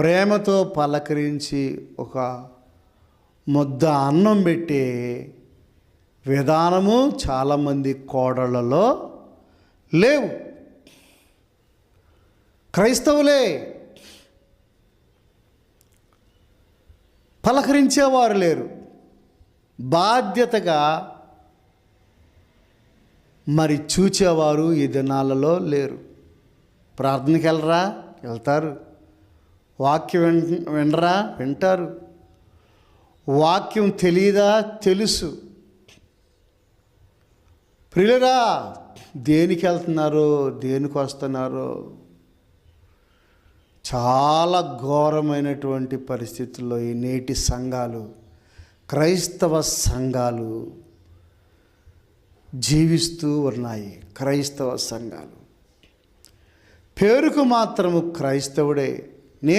ప్రేమతో పలకరించి ఒక ముద్ద అన్నం పెట్టే విధానము చాలామంది కోడళ్ళలో లేవు. క్రైస్తవులే పలకరించేవారు లేరు. బాధ్యతగా మరి చూచేవారు ఈ దినాలలో లేరు. ప్రార్థనకి వెళ్ళరా, వెళ్తారు. వాక్యం వినరా, వింటారు. వాక్యం తెలియదా, తెలుసు. ప్రియులరా, దేనికి వెళ్తున్నారో, దేనికి వస్తున్నారో చాలా ఘోరమైనటువంటి పరిస్థితుల్లో ఈ నేటి సంఘాలు, క్రైస్తవ సంఘాలు జీవిస్తూ ఉన్నాయి. క్రైస్తవ సంఘాలు పేరుకు మాత్రము క్రైస్తవుడే,